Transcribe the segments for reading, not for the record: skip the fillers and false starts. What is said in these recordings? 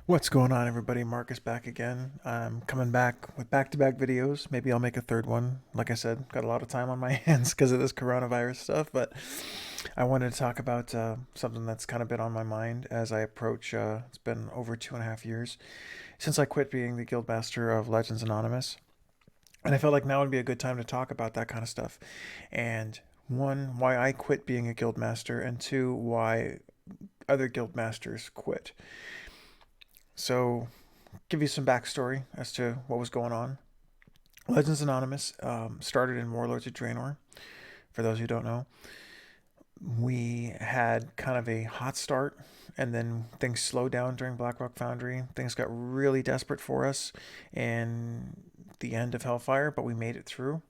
What's going on, everybody? Marcus back again. I'm coming back with back-to-back videos. Maybe I'll make a third one. Like I said, got a lot of time on my hands because of this coronavirus stuff, but I wanted to talk about something that's kind of been on my mind as I approach. It's been over 2.5 years since I quit being the guild master of Legends Anonymous, and I felt like now would be a good time to talk about that kind of stuff. And one, why I quit being a guild master, and two, why other guild masters quit. So, give you some backstory as to what was going on. Legends Anonymous started in Warlords of Draenor. For those who don't know, we had kind of a hot start, and then things slowed down during Blackrock Foundry. Things got really desperate for us, and the end of Hellfire, but we made it through.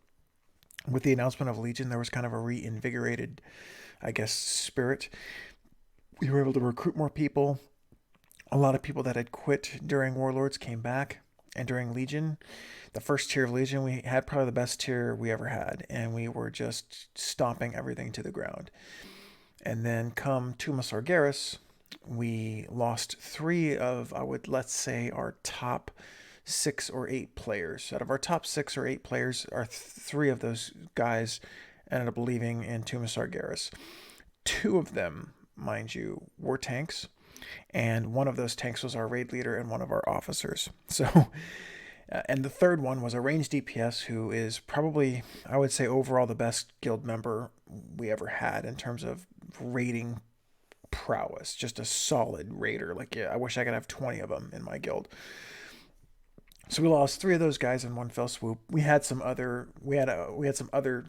With the announcement of Legion, there was kind of a reinvigorated, I guess, spirit. We were able to recruit more people. A lot of people that had quit during Warlords came back, and during Legion, the first tier of Legion, we had probably the best tier we ever had, and we were just stomping everything to the ground. And then come Tuma Sargeras, we lost three of, let's say, our top 6 or 8 players. Out of our top 6 or 8 players, three of those guys ended up leaving in Tuma Sargeras. Two of them, mind you, were tanks, and one of those tanks was our raid leader and one of our officers. So, and the third one was a ranged DPS who is probably, I would say, overall the best guild member we ever had in terms of raiding prowess. Just a solid raider. Like, yeah, I wish I could have 20 of them in my guild. So we lost three of those guys in one fell swoop. We had some other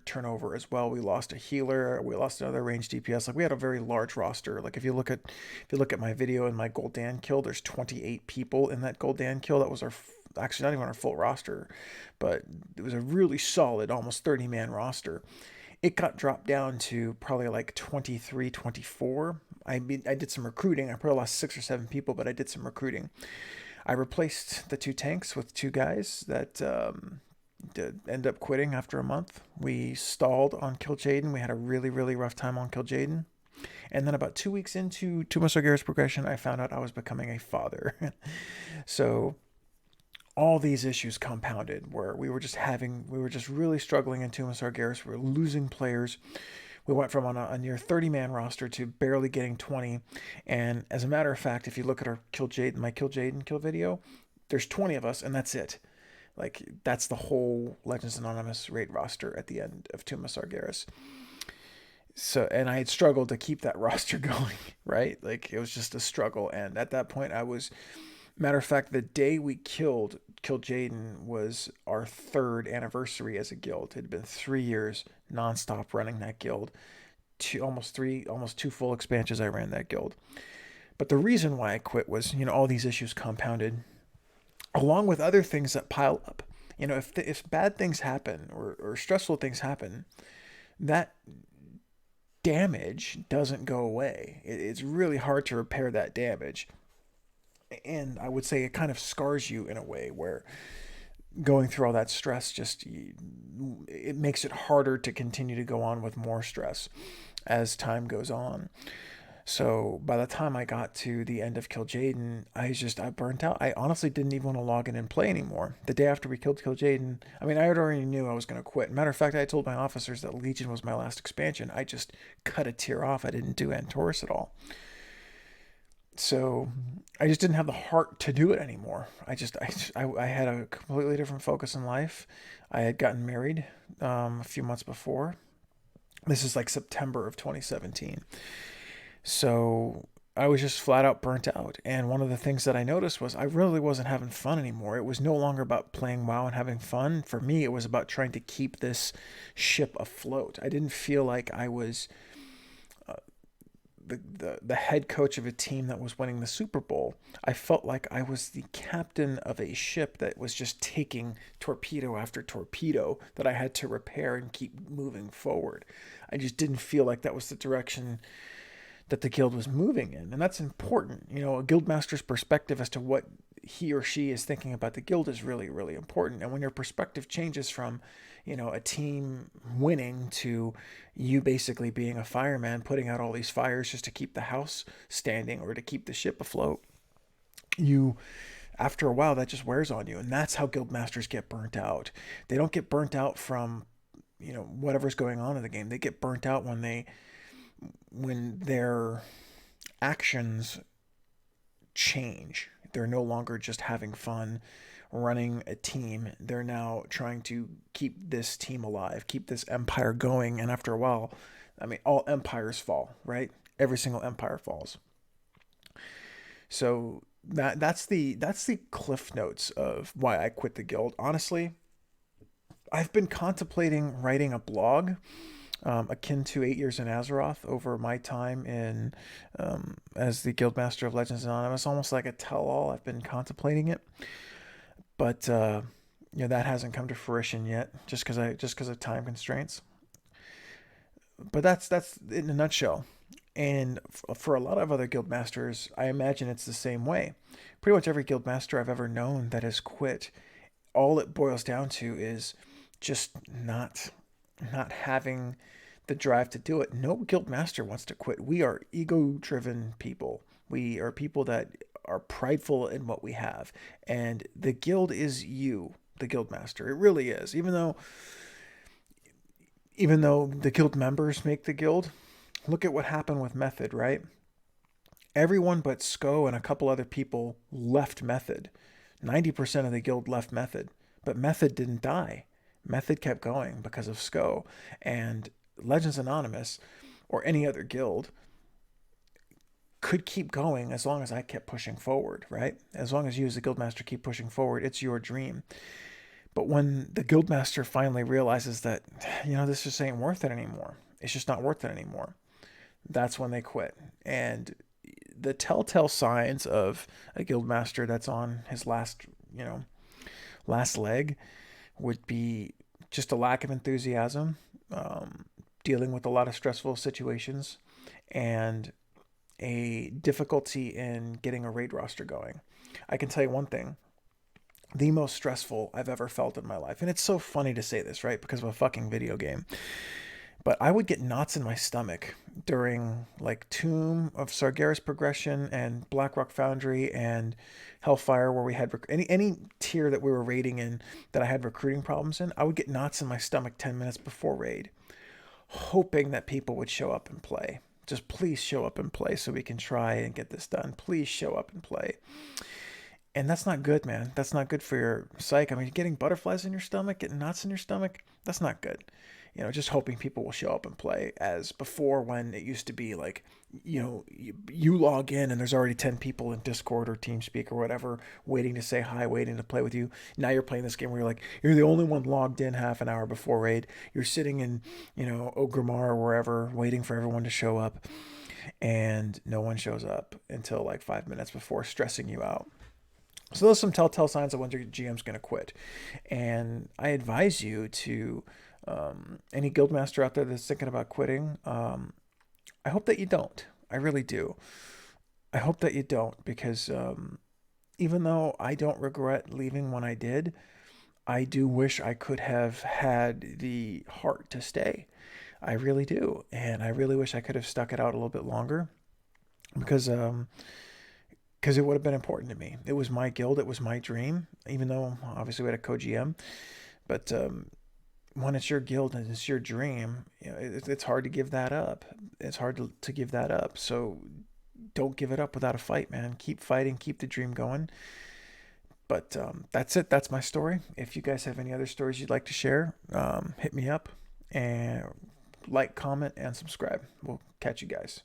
turnover as well. We lost a healer. We lost another ranged DPS. Like, we had a very large roster. Like, if you look at my video and my Gul'dan kill, there's 28 people in that Gul'dan kill. That was actually not even our full roster, but it was a really solid, almost 30-man roster. It got dropped down to probably like 23, 24. I mean, I did some recruiting. I probably lost 6 or 7 people, but I did some recruiting. I replaced the 2 tanks with 2 guys that did end up quitting after a month. We stalled on Kil'jaeden. We had a really, really rough time on Kil'jaeden. And then about 2 weeks into Tuma Sargeras progression, I found out I was becoming a father. So all these issues compounded where we were just really struggling in Tuma Sargeras. We were losing players. We went from on a near 30-man roster to barely getting 20. And as a matter of fact, if you look at my Kil'jaeden kill video, there's 20 of us, and that's it. Like, that's the whole Legends Anonymous raid roster at the end of Tuma Sargeras. So, and I had struggled to keep that roster going, right? Like, it was just a struggle. And at that point, matter of fact, the day we killed Kil'jaeden was our 3rd anniversary as a guild. It had been 3 years nonstop running that guild. Almost 2 full expansions I ran that guild. But the reason why I quit was, all these issues compounded, along with other things that pile up. If bad things happen or stressful things happen, that damage doesn't go away. It's really hard to repair that damage. And I would say it kind of scars you in a way where going through all that stress it makes it harder to continue to go on with more stress as time goes on. So by the time I got to the end of Kil'jaeden, I burnt out. I honestly didn't even want to log in and play anymore. The day after we killed Kil'jaeden, I mean, I already knew I was going to quit. Matter of fact, I told my officers that Legion was my last expansion. I just cut a tier off. I didn't do Antorus at all. So I just didn't have the heart to do it anymore. I had a completely different focus in life. I had gotten married a few months before. This is like September of 2017. So I was just flat out burnt out. And one of the things that I noticed was I really wasn't having fun anymore. It was no longer about playing WoW and having fun. For me, it was about trying to keep this ship afloat. I didn't feel like I was the head coach of a team that was winning the Super Bowl. I felt like I was the captain of a ship that was just taking torpedo after torpedo that I had to repair and keep moving forward. I just didn't feel like that was the direction that the guild was moving in. And that's important. A guild master's perspective as to what he or she is thinking about the guild is really, really important. And when your perspective changes from, a team winning to you basically being a fireman, putting out all these fires just to keep the house standing or to keep the ship afloat, you after a while that just wears on you, and that's how guild masters get burnt out. They don't get burnt out from whatever's going on in the game. They get burnt out when their actions change. They're no longer just having fun running a team. They're now trying to keep this team alive, keep this empire going. And after a while, I mean, all empires fall, right? Every single empire falls. So that's the cliff notes of why I quit the guild. Honestly, I've been contemplating writing a blog akin to 8 Years in Azeroth over my time in as the Guildmaster of Legends Anonymous, almost like a tell-all. I've been contemplating it, but that hasn't come to fruition yet, just because of time constraints. But that's in a nutshell. And for a lot of other guild masters, I imagine it's the same way. Pretty much every guild master I've ever known that has quit, all it boils down to is just not having the drive to do it. No guild master wants to quit. We are ego-driven people. We are people that are prideful in what we have, and the guild is you, the guild master. It really is. Even though the guild members make the guild, look at what happened with Method, right? Everyone but Sko and a couple other people left Method. 90% of the guild left Method, but Method didn't die. Method kept going because of Sko. And Legends Anonymous, or any other guild, could keep going as long as I kept pushing forward, right? As long as you as the guildmaster keep pushing forward, it's your dream. But when the guildmaster finally realizes that, this just ain't worth it anymore, it's just not worth it anymore, that's when they quit. And the telltale signs of a guildmaster that's on his last leg would be just a lack of enthusiasm, dealing with a lot of stressful situations, and a difficulty in getting a raid roster going. I can tell you one thing. The most stressful I've ever felt in my life. And it's so funny to say this, right? Because of a fucking video game. But I would get knots in my stomach during like Tomb of Sargeras progression and Blackrock Foundry and Hellfire, where we had any tier that we were raiding in that I had recruiting problems in. I would get knots in my stomach 10 minutes before raid, hoping that people would show up and play. Just please show up and play so we can try and get this done. Please show up and play. And that's not good, man. That's not good for your psyche. I mean, getting butterflies in your stomach, getting knots in your stomach, that's not good. Just hoping people will show up and play, as before, when it used to be like, you log in and there's already 10 people in Discord or TeamSpeak or whatever waiting to say hi, waiting to play with you. Now you're playing this game where you're the only one logged in half an hour before raid. You're sitting in, Ogrimmar or wherever waiting for everyone to show up, and no one shows up until like 5 minutes before, stressing you out. So those are some telltale signs of when your GM's going to quit. And I advise you to, any guildmaster out there that's thinking about quitting, I hope that you don't. I really do. I hope that you don't, because even though I don't regret leaving when I did, I do wish I could have had the heart to stay. I really do. And I really wish I could have stuck it out a little bit longer, because it would have been important to me. It was my guild. It was my dream, even though obviously we had a co-GM. But when it's your guild and it's your dream, it's hard to give that up. It's hard to give that up. So don't give it up without a fight, man. Keep fighting. Keep the dream going. But that's it. That's my story. If you guys have any other stories you'd like to share, hit me up, and like, comment, and subscribe. We'll catch you guys.